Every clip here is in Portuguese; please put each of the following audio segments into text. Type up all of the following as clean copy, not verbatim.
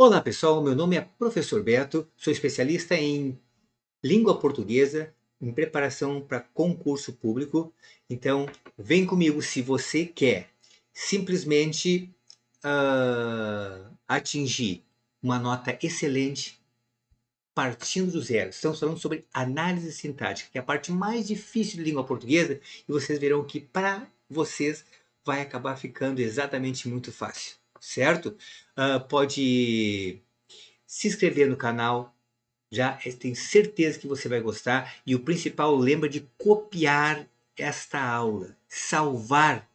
Olá pessoal, meu nome é Professor Beto, sou especialista em língua portuguesa, em preparação para concurso público. Então, vem comigo se você quer simplesmente atingir uma nota excelente partindo do zero. Estamos falando sobre análise sintática, que é a parte mais difícil de língua portuguesa, e vocês verão que para vocês vai acabar ficando exatamente muito fácil, certo? Pode se inscrever no canal, já tenho certeza que você vai gostar. E o principal, lembra de copiar esta aula, salvar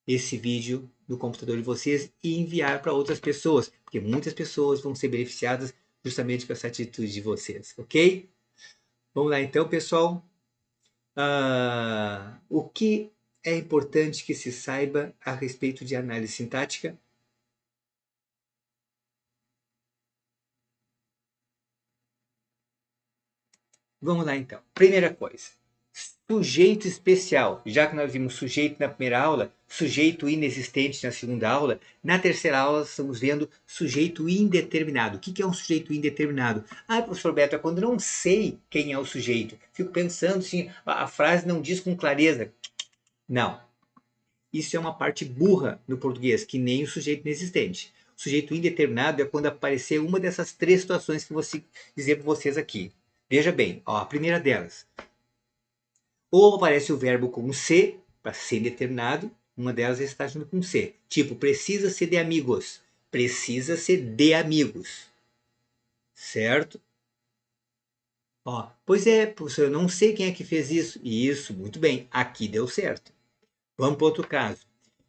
esse vídeo no computador de vocês e enviar para outras pessoas, porque muitas pessoas vão ser beneficiadas justamente com essa atitude de vocês, ok? Vamos lá então, pessoal. O que é importante que se saiba a respeito de análise sintática? Vamos lá então. Primeira coisa, sujeito especial. Já que nós vimos sujeito na primeira aula, sujeito inexistente na segunda aula, na terceira aula estamos vendo sujeito indeterminado. O que é um sujeito indeterminado? Professor Beto, é quando eu não sei quem é o sujeito. Fico pensando assim, a frase não diz com clareza. Não. Isso é uma parte burra no português, que nem o sujeito inexistente. O sujeito indeterminado é quando aparecer uma dessas três situações que eu vou dizer para vocês aqui. Veja bem, a primeira delas. Ou aparece o verbo com C, para ser indeterminado, uma delas está junto com C. Tipo, precisa ser de amigos. Precisa ser de amigos. Certo? Pois é, professor, eu não sei quem é que fez isso. Isso, muito bem, aqui deu certo. Vamos para outro caso.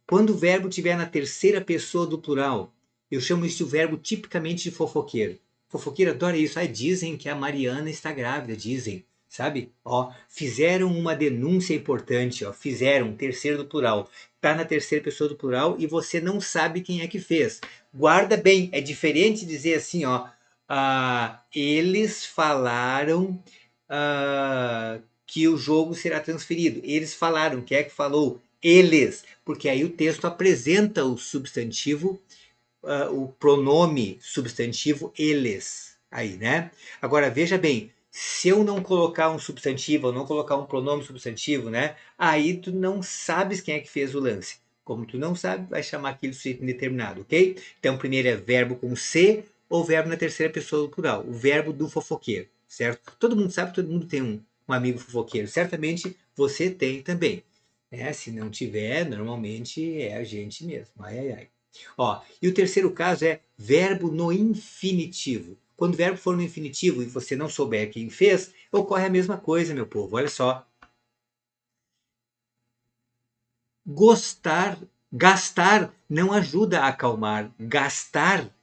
Quando o verbo estiver na terceira pessoa do plural, eu chamo isso de verbo tipicamente de fofoqueiro. Fofoqueiro adora isso. Dizem que a Mariana está grávida, dizem. Sabe? Fizeram uma denúncia importante, fizeram, terceiro do plural. Está na terceira pessoa do plural e você não sabe quem é que fez. Guarda bem, é diferente dizer assim, eles falaram que o jogo será transferido. Eles falaram, quem é que falou? Eles, porque aí o texto apresenta o substantivo, o pronome substantivo eles, aí, né? Agora veja bem, se eu não colocar um substantivo, ou não colocar um pronome substantivo, né? Aí tu não sabes quem é que fez o lance. Como tu não sabe, vai chamar aquilo de sujeito indeterminado, ok? Então, primeiro é verbo com C ou verbo na terceira pessoa do plural, o verbo do fofoqueiro, certo? Todo mundo sabe, todo mundo tem um amigo fofoqueiro. Certamente você tem também. Se não tiver, normalmente é a gente mesmo. Ai, ai, ai. E o terceiro caso é verbo no infinitivo. Quando o verbo for no infinitivo e você não souber quem fez, ocorre a mesma coisa, meu povo. Olha só. Gostar, gastar não ajuda a acalmar. Gastar,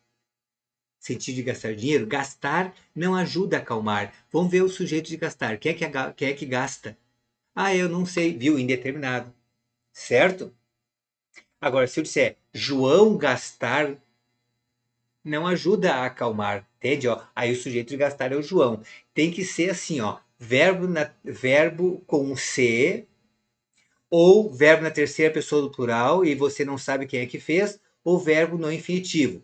sentido de gastar dinheiro, gastar não ajuda a acalmar. Vamos ver o sujeito de gastar. Quem é que gasta? Eu não sei, viu? Indeterminado. Certo? Agora, se eu disser João gastar, não ajuda a acalmar, entende? Aí o sujeito de gastar é o João. Tem que ser assim, verbo com C, ou verbo na terceira pessoa do plural, e você não sabe quem é que fez, ou verbo no infinitivo.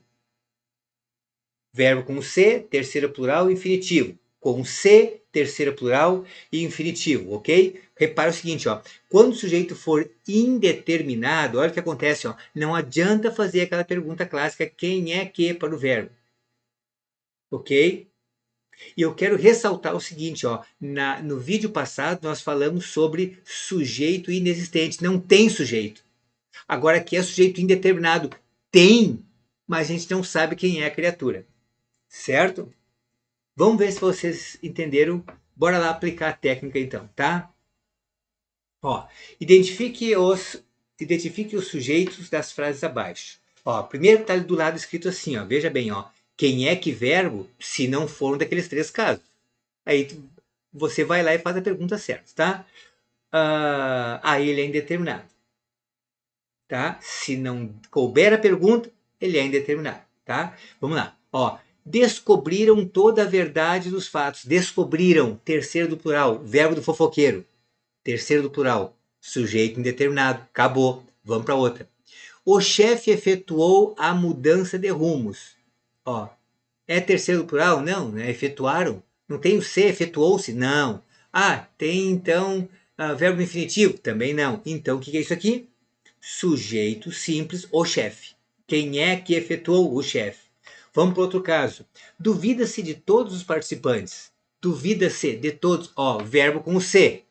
Verbo com C, terceira plural, infinitivo. Com C, terceira plural e infinitivo, ok? Repara o seguinte, quando o sujeito for indeterminado, olha o que acontece, não adianta fazer aquela pergunta clássica, quem é que para o verbo, ok? E eu quero ressaltar o seguinte, no vídeo passado nós falamos sobre sujeito inexistente, não tem sujeito. Agora aqui é sujeito indeterminado, tem, mas a gente não sabe quem é a criatura, certo? Vamos ver se vocês entenderam. Bora lá aplicar a técnica então, tá? Identifique os sujeitos das frases abaixo. Primeiro está do lado escrito assim, veja bem, quem é que verbo, se não for um daqueles três casos. Aí você vai lá e faz a pergunta certa, tá? Aí ele é indeterminado. Tá? Se não couber a pergunta, ele é indeterminado, tá? Vamos lá. Descobriram toda a verdade dos fatos. Descobriram, terceiro do plural, verbo do fofoqueiro. Terceiro do plural, sujeito indeterminado. Acabou. Vamos para outra. O chefe efetuou a mudança de rumos. Ó, é terceiro do plural? Não, né? Efetuaram. Não tem o ser, efetuou-se? Não. Ah, tem então verbo no infinitivo? Também não. Então, o que é isso aqui? Sujeito simples, o chefe. Quem é que efetuou? O chefe. Vamos para outro caso. Duvida-se de todos os participantes. Duvida-se de todos. Ó, verbo com o se.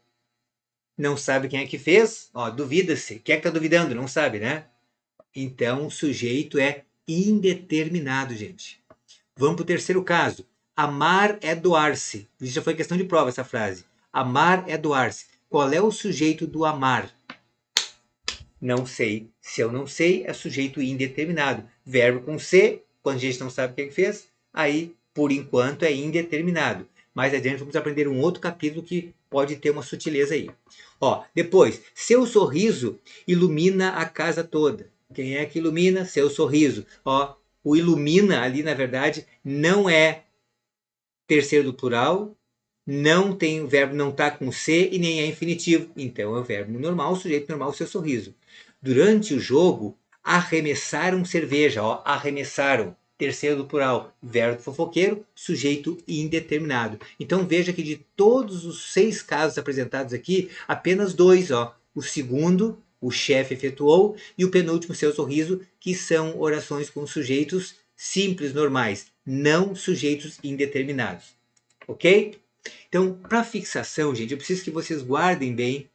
Não sabe quem é que fez? Ó, duvida-se. Quem é que está duvidando? Não sabe, né? Então, o sujeito é indeterminado, gente. Vamos para o terceiro caso. Amar é doar-se. Isso já foi questão de prova, essa frase. Amar é doar-se. Qual é o sujeito do amar? Não sei. Se eu não sei, é sujeito indeterminado. Verbo com se, quando a gente não sabe o que fez, aí, por enquanto, é indeterminado. Mais adiante vamos aprender um outro capítulo que pode ter uma sutileza aí. Ó, depois, seu sorriso ilumina a casa toda. Quem é que ilumina? Seu sorriso. Ó, o ilumina ali, na verdade, não é terceiro do plural, não tem o verbo não tá com C e nem é infinitivo. Então é o verbo normal, o sujeito normal, seu sorriso. Durante o jogo, arremessaram cerveja. Ó, arremessaram. Terceiro do plural, verbo fofoqueiro, sujeito indeterminado. Então veja que de todos os 6 casos apresentados aqui, apenas 2, ó, o segundo, o chefe efetuou, e o penúltimo, seu sorriso, que são orações com sujeitos simples, normais, não sujeitos indeterminados. Ok? Então, para fixação, gente, eu preciso que vocês guardem bem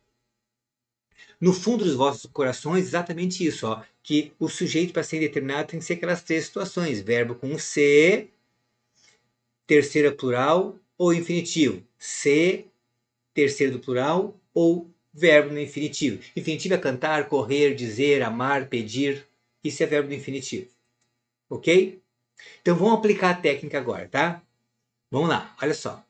no fundo dos vossos corações exatamente isso, ó, que o sujeito para ser indeterminado tem que ser aquelas 3 situações: verbo com se, terceira plural ou infinitivo. Se, terceiro do plural ou verbo no infinitivo. Infinitivo é cantar, correr, dizer, amar, pedir. Isso é verbo no infinitivo. Ok? Então vamos aplicar a técnica agora, tá? Vamos lá, olha só.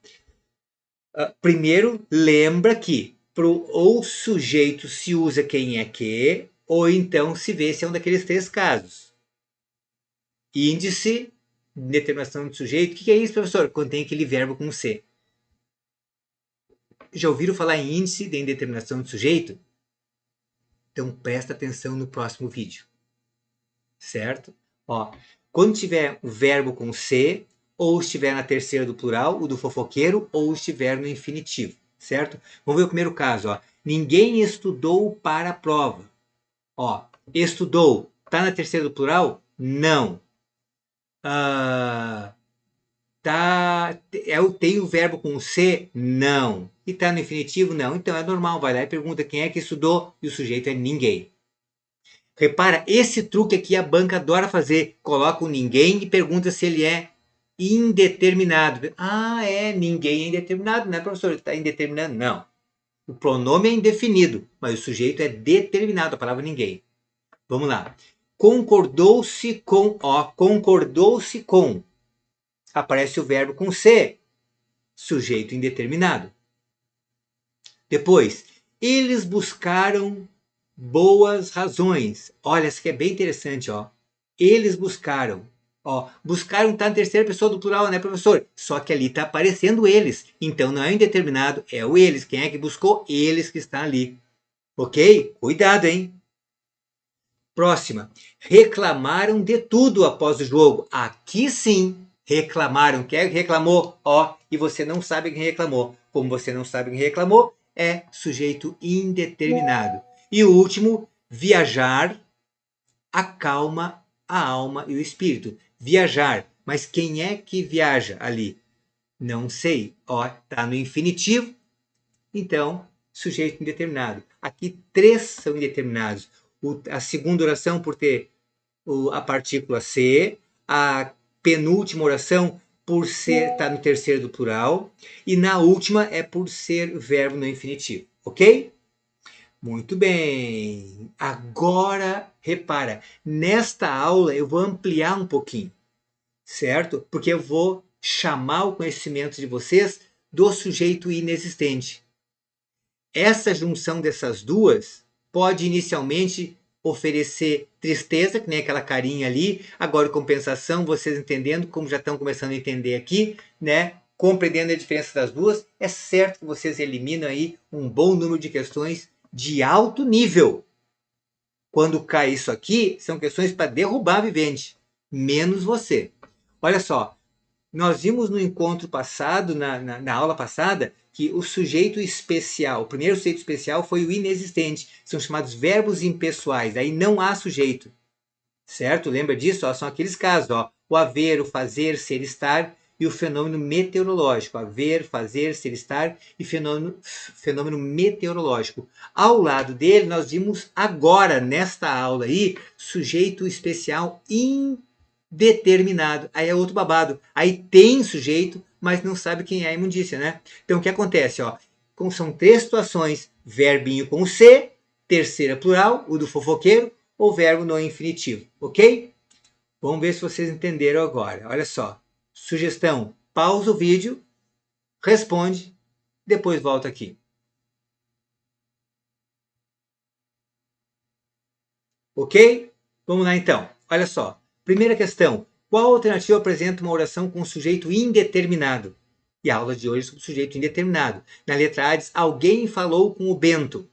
Primeiro, lembra que pro ou sujeito se usa quem é que, ou então se vê se é um daqueles 3 casos. Índice, determinação de sujeito. O que é isso, professor? Contém aquele verbo com C. Já ouviram falar em índice de indeterminação de sujeito? Então presta atenção no próximo vídeo. Certo? Ó, quando tiver o verbo com C, ou estiver na terceira do plural, o do fofoqueiro, ou estiver no infinitivo. Certo? Vamos ver o primeiro caso. Ó. Ninguém estudou para a prova. Ó, estudou. Está na terceira do plural? Não. Tem o verbo com C? Não. E está no infinitivo? Não. Então é normal. Vai lá e pergunta quem é que estudou e o sujeito é ninguém. Repara, esse truque aqui a banca adora fazer. Coloca o ninguém e pergunta se ele é indeterminado. Ah, ninguém é indeterminado, né, professor? Ele está indeterminado? Não. O pronome é indefinido, mas o sujeito é determinado, a palavra ninguém. Vamos lá. Concordou-se com, ó, concordou-se com. Aparece o verbo com C, sujeito indeterminado. Depois, eles buscaram boas razões. Olha, isso aqui é bem interessante, ó. Eles buscaram. Ó, buscaram está na terceira pessoa do plural, né, professor? Só que ali está aparecendo eles. Então não é indeterminado, é o eles. Quem é que buscou? Eles que está ali. Ok? Cuidado, hein? Próxima. Reclamaram de tudo após o jogo. Aqui sim, reclamaram. Quem é que reclamou? Ó, e você não sabe quem reclamou. Como você não sabe quem reclamou, é sujeito indeterminado. E o último, viajar acalma a alma e o espírito. Viajar. Mas quem é que viaja ali? Não sei. Ó, tá no infinitivo. Então, sujeito indeterminado. Aqui 3 são indeterminados. A segunda oração por ter a partícula C, a penúltima oração por ser estar no terceiro do plural e na última é por ser verbo no infinitivo, ok? Muito bem. Agora, repara, nesta aula eu vou ampliar um pouquinho, certo? Porque eu vou chamar o conhecimento de vocês do sujeito inexistente. Essa junção dessas duas pode inicialmente oferecer tristeza, que nem aquela carinha ali, agora compensação, vocês entendendo, como já estão começando a entender aqui, né? Compreendendo a diferença das duas, é certo que vocês eliminam aí um bom número de questões de alto nível. Quando cai isso aqui, são questões para derrubar a vivente, menos você. Olha só, nós vimos no encontro passado, na aula passada, que o sujeito especial, o primeiro sujeito especial foi o inexistente. São chamados verbos impessoais. Aí não há sujeito. Certo? Lembra disso? Ó, são aqueles casos. Ó, o haver, o fazer, ser, estar e o fenômeno meteorológico. Haver, fazer, ser, estar e fenômeno meteorológico. Ao lado dele, nós vimos agora, nesta aula aí, sujeito especial indeterminado. Aí é outro babado. Aí tem sujeito, mas não sabe quem é a imundícia, né? Então, o que acontece? Ó, são três situações. Verbinho com C, terceira plural, o do fofoqueiro, ou verbo no infinitivo, ok? Vamos ver se vocês entenderam agora. Olha só. Sugestão: pausa o vídeo, responde, depois volta aqui. Ok? Vamos lá então. Olha só. Primeira questão: qual alternativa apresenta uma oração com sujeito indeterminado? E a aula de hoje é sobre sujeito indeterminado. Na letra A diz: alguém falou com o Bento.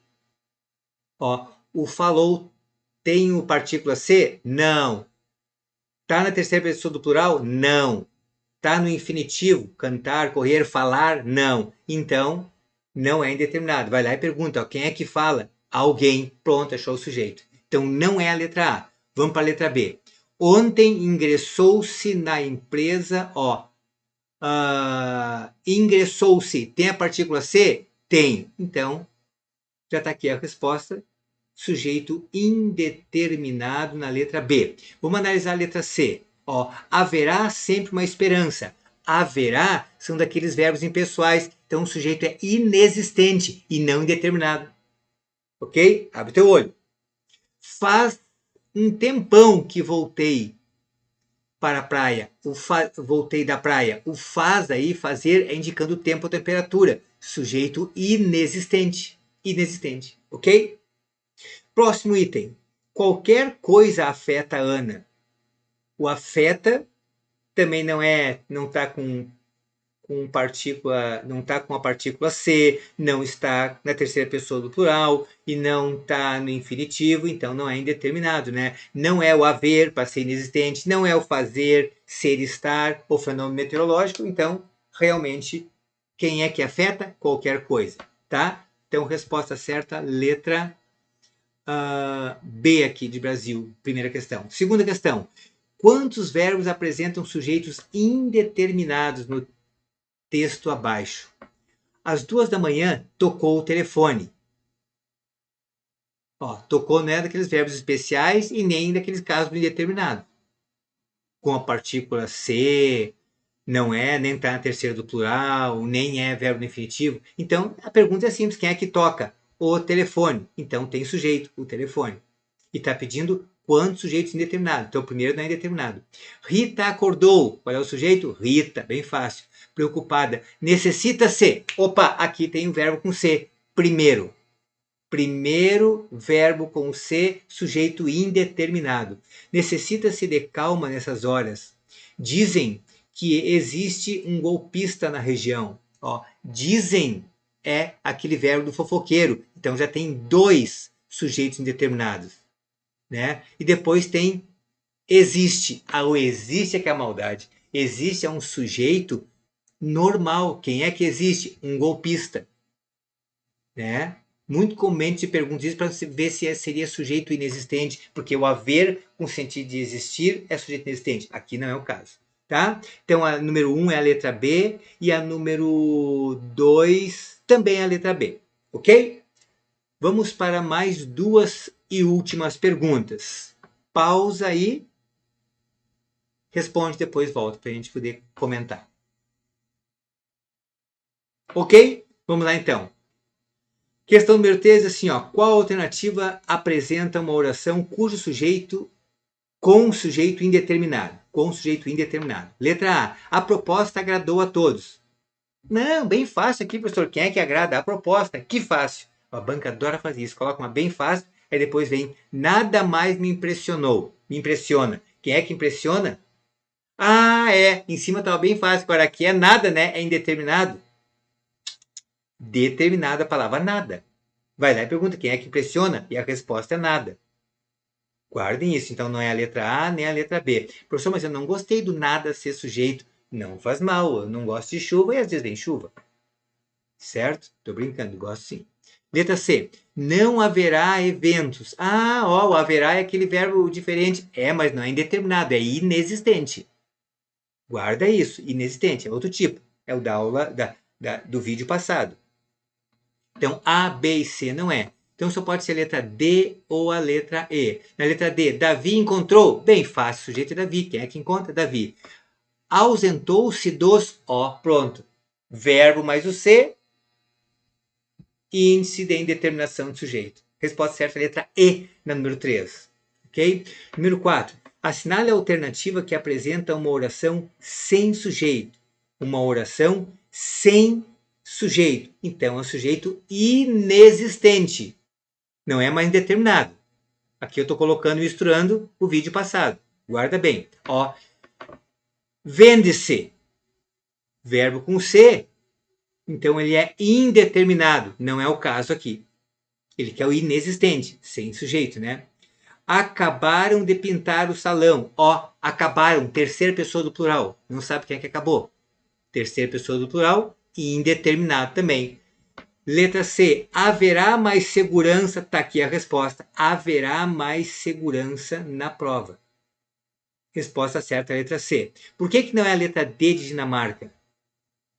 Ó, o falou tem o partícula C? Não. Tá na terceira pessoa do plural? Não. Tá no infinitivo? Cantar, correr, falar? Não. Então, não é indeterminado. Vai lá e pergunta, ó, quem é que fala? Alguém. Pronto, achou o sujeito. Então, não é a letra A. Vamos para a letra B. Ontem ingressou-se na empresa, ó. Ingressou-se. Tem a partícula C? Tem. Então, já está aqui a resposta. Sujeito indeterminado na letra B. Vamos analisar a letra C. Ó, haverá sempre uma esperança. Haverá são daqueles verbos impessoais. Então o sujeito é inexistente e não indeterminado. Ok? Abre teu olho. Faz um tempão que voltei para a praia. Voltei da praia. O faz aí, fazer, é indicando o tempo ou temperatura. Sujeito inexistente. Inexistente. Ok? Próximo item. Qualquer coisa afeta a Ana. O afeta também não está com partícula, não está com a partícula C, não está na terceira pessoa do plural e não está no infinitivo, então não é indeterminado, né? Não é o haver para ser inexistente, não é o fazer, ser, estar, ou fenômeno meteorológico, então realmente quem é que afeta? Qualquer coisa, tá? Então resposta certa, letra B aqui de Brasil, primeira questão. Segunda questão. Quantos verbos apresentam sujeitos indeterminados no texto abaixo? Às 2 da manhã, tocou o telefone. Ó, tocou não é daqueles verbos especiais e nem daqueles casos do indeterminado. Com a partícula C, não é, nem está na terceira do plural, nem é verbo no infinitivo. Então, a pergunta é simples, quem é que toca? O telefone. Então, tem sujeito, o telefone. E está pedindo quantos sujeitos indeterminados. Então, o primeiro não é indeterminado. Rita acordou. Qual é o sujeito? Rita, bem fácil. Preocupada. Necessita-se. Opa, aqui tem um verbo com C. Primeiro. Primeiro verbo com C, sujeito indeterminado. Necessita-se de calma nessas horas. Dizem que existe um golpista na região. Ó, dizem é aquele verbo do fofoqueiro. Então já tem dois sujeitos indeterminados. Né? E depois tem existe. O existe é que é a maldade. Existe é um sujeito normal. Quem é que existe? Um golpista. Né? Muito comumente se pergunta isso para ver se seria sujeito inexistente, porque o haver com sentido de existir é sujeito inexistente. Aqui não é o caso. Tá? Então a número 1 é a letra B e a número 2 também é a letra B. Ok? Vamos para mais duas e últimas perguntas. Pausa aí. Responde, depois volta para a gente poder comentar. Ok? Vamos lá então. Questão número 3, assim, ó. Qual alternativa apresenta uma oração cujo sujeito com sujeito indeterminado? Com sujeito indeterminado. Letra A. A proposta agradou a todos. Não, bem fácil aqui, professor. Quem é que agrada? A proposta. Que fácil. A banca adora fazer isso. Coloca uma bem fácil, aí depois vem nada mais me impressionou. Me impressiona. Quem é que impressiona? Ah, é. Em cima estava bem fácil. Agora aqui é nada, né? É indeterminado. Determinada a palavra nada. Vai lá e pergunta quem é que impressiona e a resposta é nada. Guardem isso. Então, não é a letra A nem a letra B. Professor, mas eu não gostei do nada ser sujeito. Não faz mal. Eu não gosto de chuva e às vezes tem chuva. Certo? Tô brincando, gosto sim. Letra C. Não haverá eventos. Ah, ó, o haverá é aquele verbo diferente. É, mas não é indeterminado, é inexistente. Guarda isso, inexistente, é outro tipo. É o da aula do vídeo passado. Então, A, B e C não é. Então, só pode ser a letra D ou a letra E. Na letra D, Davi encontrou. Bem fácil, o sujeito é Davi. Quem é que encontra? Davi. Ausentou-se dos... Ó, pronto. Verbo mais o C, índice de indeterminação de sujeito. Resposta certa, letra E, na número 3. Ok? Número 4. Assinale a alternativa que apresenta uma oração sem sujeito. Uma oração sem sujeito. Então, é um sujeito inexistente. Não é mais indeterminado. Aqui eu estou colocando e misturando o vídeo passado. Guarda bem. Ó, vende-se. Verbo com C. Então, ele é indeterminado. Não é o caso aqui. Ele quer o inexistente, sem sujeito, né? Acabaram de pintar o salão. Ó, acabaram, terceira pessoa do plural. Não sabe quem é que acabou. Terceira pessoa do plural e indeterminado também. Letra C. Haverá mais segurança. Tá aqui a resposta. Haverá mais segurança na prova. Resposta certa, letra C. Por que não é a letra D de Dinamarca?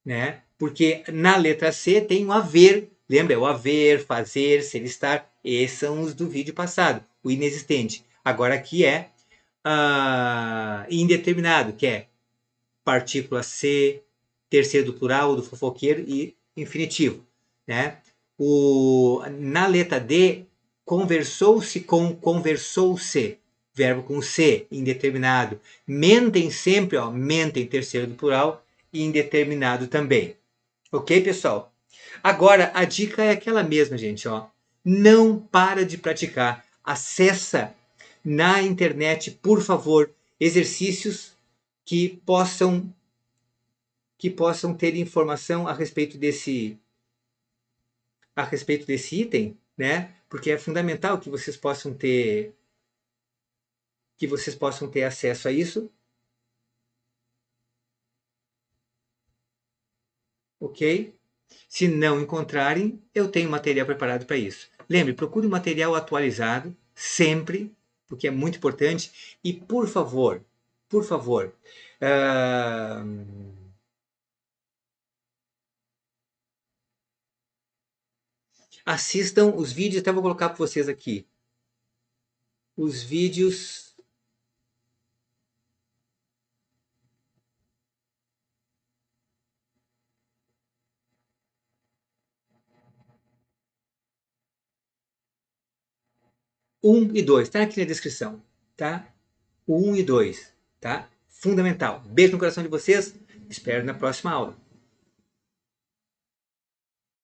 Né? Porque na letra C tem o haver. Lembra? É o haver, fazer, ser, estar. Esses são os do vídeo passado. O inexistente. Agora aqui é indeterminado, que é partícula C, terceiro do plural, do fofoqueiro e infinitivo. Né? Na letra D, conversou-se com conversou-se. Verbo com C, indeterminado. Mentem sempre, ó, mentem, terceiro do plural, e indeterminado também. Ok, pessoal? Agora, a dica é aquela mesma, gente. Ó. Não para de praticar. Acessa na internet, por favor, exercícios que possam ter informação a respeito desse item, né? Porque é fundamental que vocês possam ter acesso a isso, ok? Se não encontrarem, eu tenho material preparado para isso. Lembre, procure material atualizado sempre, porque é muito importante. E por favor, assistam os vídeos, até vou colocar para vocês aqui. Os vídeos. Um e 2, tá aqui na descrição, tá? O 1 e 2, tá? Fundamental. Beijo no coração de vocês, espero na próxima aula.